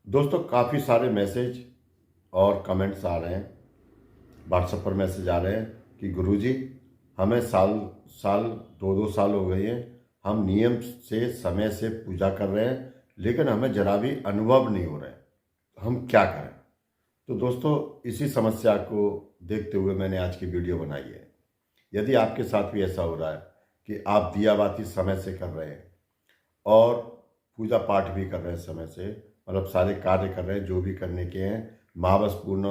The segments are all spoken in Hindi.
दोस्तों काफ़ी सारे मैसेज और कमेंट्स आ रहे हैं, व्हाट्सएप पर मैसेज आ रहे हैं कि गुरुजी हमें साल साल 2-2 साल हो गए हैं, हम नियम से समय से पूजा कर रहे हैं लेकिन हमें जरा भी अनुभव नहीं हो रहा है, हम क्या करें। तो दोस्तों इसी समस्या को देखते हुए मैंने आज की वीडियो बनाई है। यदि आपके साथ भी ऐसा हो रहा है कि आप दिया बाती समय से कर रहे हैं और पूजा पाठ भी कर रहे हैं समय से, मतलब सारे कार्य कर रहे हैं जो भी करने के हैं, महावस पूर्ण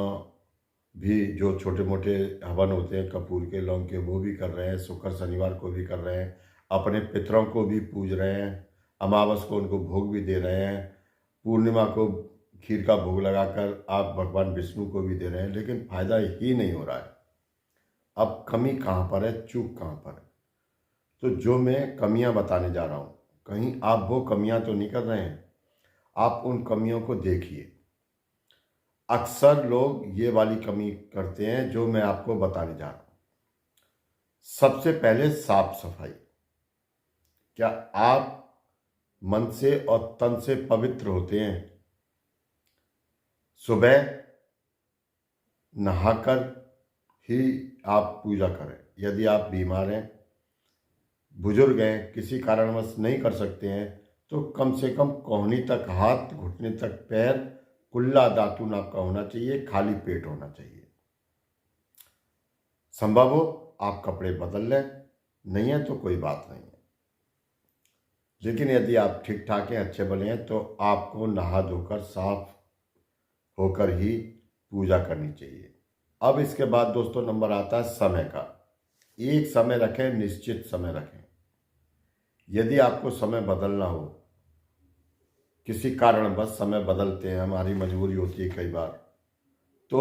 भी जो छोटे मोटे हवन होते हैं कपूर के लौंग के वो भी कर रहे हैं, शुक्र शनिवार को भी कर रहे हैं, अपने पितरों को भी पूज रहे हैं, अमावस को उनको भोग भी दे रहे हैं, पूर्णिमा को खीर का भोग लगाकर आप भगवान विष्णु को भी दे रहे हैं, लेकिन फायदा ही नहीं हो रहा है। अब कमी कहाँ पर है, चूक कहाँ पर है? तो जो मैं कमियां बताने जा रहा हूँ, कहीं आप वो कमियां तो नहीं कर रहे हैं। आप उन कमियों को देखिए। अक्सर लोग ये वाली कमी करते हैं जो मैं आपको बताने जा रहा हूँ। सबसे पहले साफ सफाई। क्या आप मन से और तन से पवित्र होते हैं? सुबह नहाकर ही आप पूजा करें। यदि आप बीमार हैं, बुजुर्ग हैं, किसी कारणवश नहीं कर सकते हैं, तो कम से कम कोहनी तक हाथ, घुटने तक पैर, कुल्ला दातुन आपका होना चाहिए, खाली पेट होना चाहिए। संभव हो आप कपड़े बदल लें, नहीं है तो कोई बात नहीं है। लेकिन यदि आप ठीक ठाक हैं, अच्छे भले हैं, तो आपको नहा धोकर साफ होकर ही पूजा करनी चाहिए। अब इसके बाद दोस्तों नंबर आता है समय का। एक समय रखें, निश्चित समय रखें। यदि आपको समय बदलना हो, किसी कारणवश समय बदलते हैं, हमारी मजबूरी होती है कई बार, तो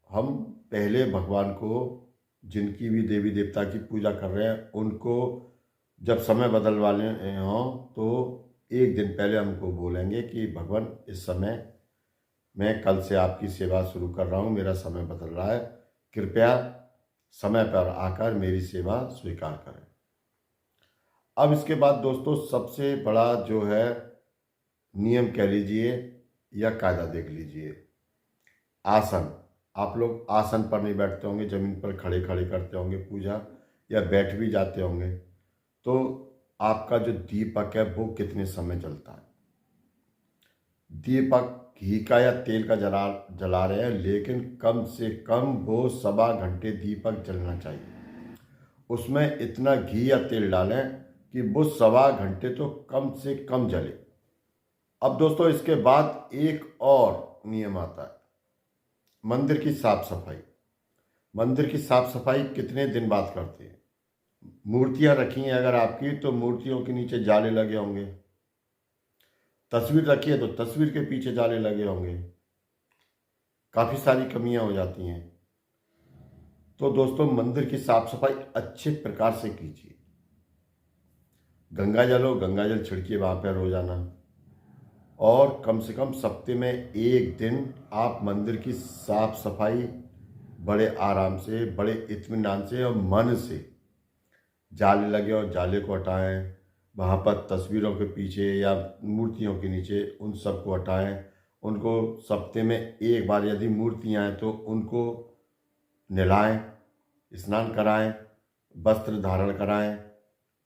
हम पहले भगवान को, जिनकी भी देवी देवता की पूजा कर रहे हैं, उनको जब समय बदलवाने हों तो एक दिन पहले हमको बोलेंगे कि भगवान इस समय मैं कल से आपकी सेवा शुरू कर रहा हूँ, मेरा समय बदल रहा है, कृपया समय पर आकर मेरी सेवा स्वीकार करें। अब इसके बाद दोस्तों सबसे बड़ा जो है नियम कह लीजिए या कायदा देख लीजिए, आसन। आप लोग आसन पर नहीं बैठते होंगे, जमीन पर खड़े खड़े करते होंगे पूजा, या बैठ भी जाते होंगे। तो आपका जो दीपक है वो कितने समय जलता है? दीपक घी का या तेल का जला रहे हैं, लेकिन कम से कम वो 1.25 घंटे दीपक जलना चाहिए। उसमें इतना घी या तेल डालें कि वो 1.25 घंटे तो कम से कम जले। अब दोस्तों इसके बाद एक और नियम आता है, मंदिर की साफ सफाई। मंदिर की साफ सफाई कितने दिन बाद करते हैं? मूर्तियां रखी हैं अगर आपकी, तो मूर्तियों के नीचे जाले लगे होंगे। तस्वीर रखी है तो तस्वीर के पीछे जाले लगे होंगे। काफ़ी सारी कमियां हो जाती हैं। तो दोस्तों मंदिर की साफ सफाई अच्छे प्रकार से कीजिए। गंगा जल हो, गंगा जल छिड़किए वहाँ पर रोजाना, और कम से कम सप्ते में एक दिन आप मंदिर की साफ सफाई बड़े आराम से, बड़े इत्मीनान से और मन से, जाले लगे और जाले को हटाएं, वहाँ पर तस्वीरों के पीछे या मूर्तियों के नीचे उन सबको हटाएं। उनको सप्ते में एक बार, यदि मूर्तियाँ हैं तो उनको नहलाएं, स्नान कराएं, वस्त्र धारण कराएं,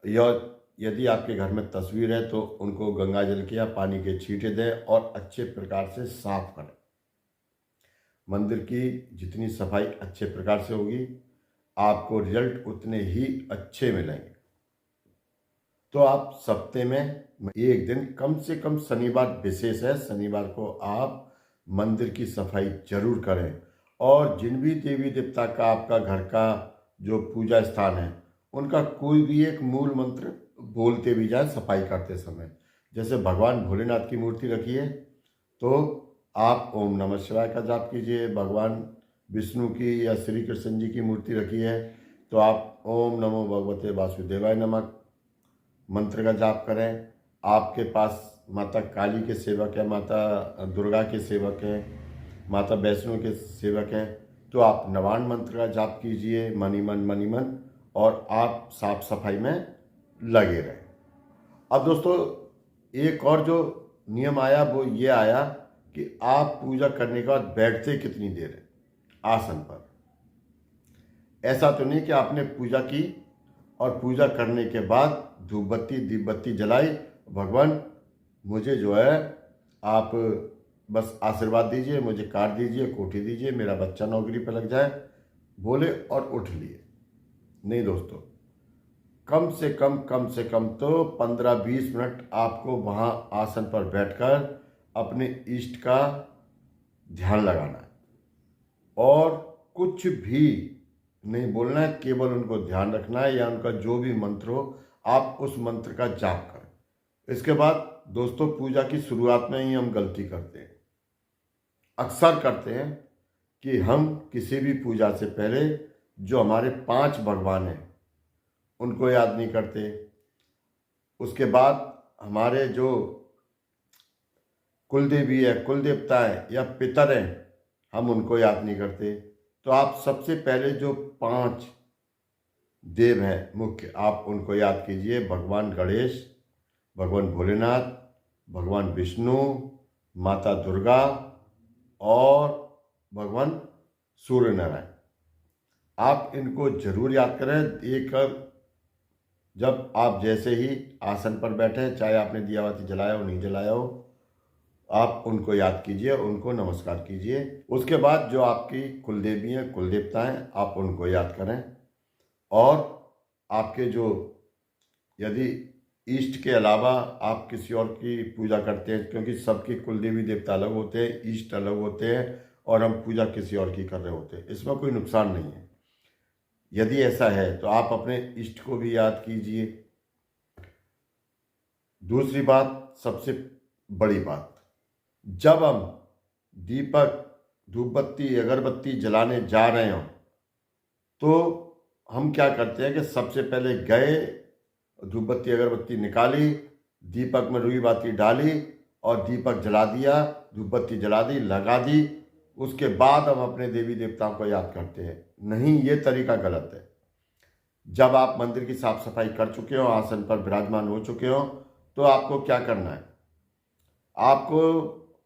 या यदि आपके घर में तस्वीर है तो उनको गंगा जल के या पानी के छींटे दें और अच्छे प्रकार से साफ करें। मंदिर की जितनी सफाई अच्छे प्रकार से होगी, आपको रिजल्ट उतने ही अच्छे मिलेंगे। तो आप सप्ते में एक दिन, कम से कम शनिवार विशेष है, शनिवार को आप मंदिर की सफाई जरूर करें। और जिन भी देवी देवता का आपका घर का जो पूजा स्थान है, उनका कोई भी एक मूल मंत्र बोलते भी जाए सफाई करते समय। जैसे भगवान भोलेनाथ की मूर्ति रखी है तो आप ओम नमः शिवाय का जाप कीजिए। भगवान विष्णु की या श्री कृष्ण जी की मूर्ति रखी है तो आप ओम नमो भगवते वासुदेवाय नमः मंत्र का जाप करें। आपके पास माता काली के सेवक है, माता दुर्गा के सेवक हैं, माता वैष्णो के सेवक हैं, तो आप नवान मंत्र का जाप कीजिए मनी मन, और आप साफ सफाई में लगे रहें। अब दोस्तों एक और जो नियम आया वो ये आया कि आप पूजा करने के बाद बैठते कितनी देर है आसन पर। ऐसा तो नहीं कि आपने पूजा की और पूजा करने के बाद धूप बत्ती दीप बत्ती जलाई, भगवान मुझे जो है आप बस आशीर्वाद दीजिए, मुझे कार दीजिए, कोठी दीजिए, मेरा बच्चा नौकरी पर लग जाए, बोले और उठ लिए। नहीं दोस्तों, कम से कम तो 15-20 मिनट आपको वहाँ आसन पर बैठकर अपने इष्ट का ध्यान लगाना है और कुछ भी नहीं बोलना है, केवल उनको ध्यान रखना है या उनका जो भी मंत्र हो आप उस मंत्र का जाप करें। इसके बाद दोस्तों, पूजा की शुरुआत में ही हम गलती करते हैं, अक्सर करते हैं कि हम किसी भी पूजा से पहले जो हमारे 5 भगवान हैं उनको याद नहीं करते। उसके बाद हमारे जो कुल देवी है, कुल देवता है या पितर हैं, हम उनको याद नहीं करते। तो आप सबसे पहले जो 5 देव हैं मुख्य, आप उनको याद कीजिए। भगवान गणेश, भगवान भोलेनाथ, भगवान विष्णु, माता दुर्गा और भगवान सूर्य नारायण। आप इनको जरूर याद करें। एक जब आप जैसे ही आसन पर बैठे, चाहे आपने दिया बाती जलाया हो नहीं जलाया हो, आप उनको याद कीजिए, उनको नमस्कार कीजिए। उसके बाद जो आपकी कुलदेवी हैं, कुल देवता हैं, आप उनको याद करें। और आपके जो यदि ईष्ट के अलावा आप किसी और की पूजा करते हैं, क्योंकि सबकी कुलदेवी देवता अलग होते हैं, ईष्ट अलग होते हैं और हम पूजा किसी और की कर रहे होते हैं, इसमें कोई नुकसान नहीं है। यदि ऐसा है तो आप अपने इष्ट को भी याद कीजिए। दूसरी बात, सबसे बड़ी बात, जब हम दीपक धूप बत्ती अगरबत्ती जलाने जा रहे हों तो हम क्या करते हैं कि सबसे पहले गए, धूप बत्ती अगरबत्ती निकाली, दीपक में रुई बाती डाली और दीपक जला दिया, धूप बत्ती जला दी, लगा दी। उसके बाद हम अपने देवी देवताओं को याद करते हैं। नहीं, ये तरीका गलत है। जब आप मंदिर की साफ सफाई कर चुके हो, आसन पर विराजमान हो चुके हो, तो आपको क्या करना है? आपको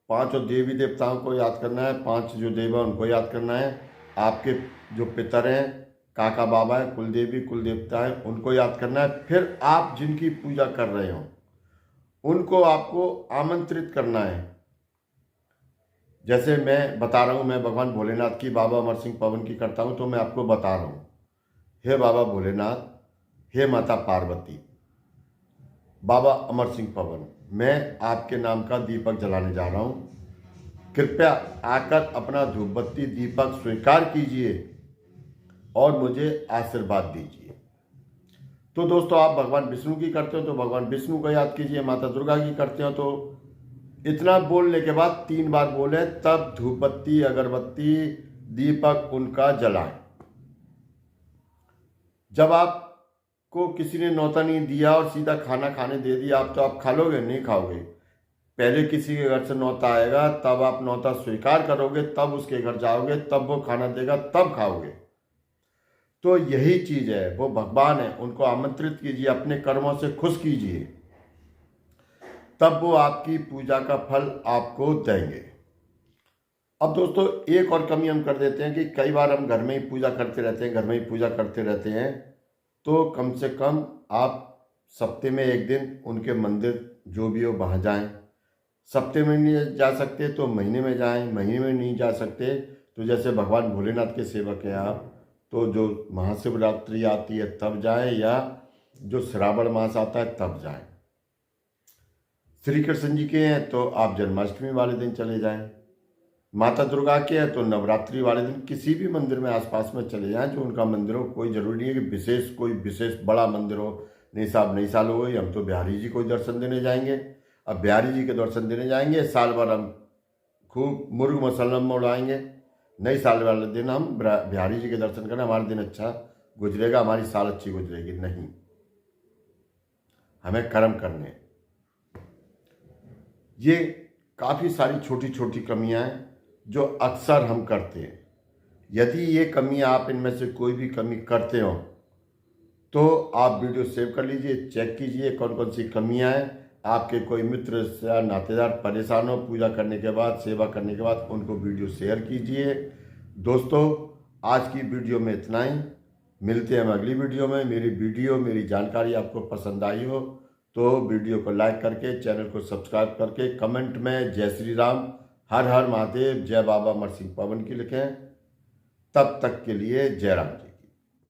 5 देवी देवताओं को याद करना है, 5 जो देव हैं उनको याद करना है। आपके जो पितर हैं, काका बाबा हैं, कुलदेवी कुल देवता हैं, उनको याद करना है। फिर आप जिनकी पूजा कर रहे हो उनको आपको आमंत्रित करना है। जैसे मैं बता रहा हूँ, मैं भगवान भोलेनाथ की, बाबा अमर सिंह पवन की करता हूँ, तो मैं आपको बता रहा हूँ, हे बाबा भोलेनाथ, हे माता पार्वती, बाबा अमर सिंह पवन, मैं आपके नाम का दीपक जलाने जा रहा हूँ। कृपया आकर अपना धूप बत्ती दीपक स्वीकार कीजिए और मुझे आशीर्वाद दीजिए। तो दोस्तों, आप भगवान विष्णु की करते हो तो भगवान विष्णु को याद कीजिए, माता दुर्गा की करते हो तो इतना बोलने के बाद 3 बार बोले, तब धूप बत्ती अगरबत्ती दीपक उनका जलाएं। जब आपको किसी ने न्योता नहीं दिया और सीधा खाना खाने दे दिया, आप तो आप खा लोगे? नहीं खाओगे। पहले किसी के घर से न्योता आएगा, तब आप न्योता स्वीकार करोगे, तब उसके घर जाओगे, तब वो खाना देगा, तब खाओगे। तो यही चीज है, वो भगवान है, उनको आमंत्रित कीजिए, अपने कर्मों से खुश कीजिए, तब वो आपकी पूजा का फल आपको देंगे। अब दोस्तों, एक और कमी हम कर देते हैं कि कई बार हम घर में ही पूजा करते रहते हैं, घर में ही पूजा करते रहते हैं। तो कम से कम आप सप्ते में एक दिन उनके मंदिर जो भी हो वहाँ जाएं। सप्ते में नहीं जा सकते तो महीने में जाएं, महीने में नहीं जा सकते तो जैसे भगवान भोलेनाथ के सेवक हैं आप, तो जो महाशिवरात्रि आती है तब जाएं, या जो श्रावण मास आता है तब जाएं। श्री कृष्ण जी के हैं तो आप जन्माष्टमी वाले दिन चले जाएं। माता दुर्गा के हैं तो नवरात्रि वाले दिन किसी भी मंदिर में आसपास में चले जाएं जो उनका मंदिर हो। कोई जरूरी नहीं है कि कोई विशेष बड़ा मंदिर हो। नहीं साहब, नई साल हो गई, हम तो बिहारी जी को ही दर्शन देने जाएंगे। अब बिहारी जी के दर्शन देने जाएंगे, साल भर हम खूब मुर्ग मसलम उड़ाएंगे। नई साल वाले दिन हम बिहारी जी के दर्शन करें, हमारा दिन अच्छा गुजरेगा, हमारी साल अच्छी गुजरेगी। नहीं, हमें कर्म करने। ये काफ़ी सारी छोटी छोटी कमियां हैं जो अक्सर हम करते हैं। यदि ये कमियां, आप इनमें से कोई भी कमी करते हो तो आप वीडियो सेव कर लीजिए, चेक कीजिए कौन कौन सी कमियां हैं, आपके कोई मित्र या नातेदार परेशान हो पूजा करने के बाद, सेवा करने के बाद, उनको वीडियो शेयर कीजिए। दोस्तों, आज की वीडियो में इतना ही। मिलते हैं हम अगली वीडियो में। मेरी जानकारी आपको पसंद आई हो तो वीडियो को लाइक करके, चैनल को सब्सक्राइब करके, कमेंट में जय श्री राम, हर हर महादेव, जय बाबा अमर सिंह पवन की लिखें। तब तक के लिए जय राम जी।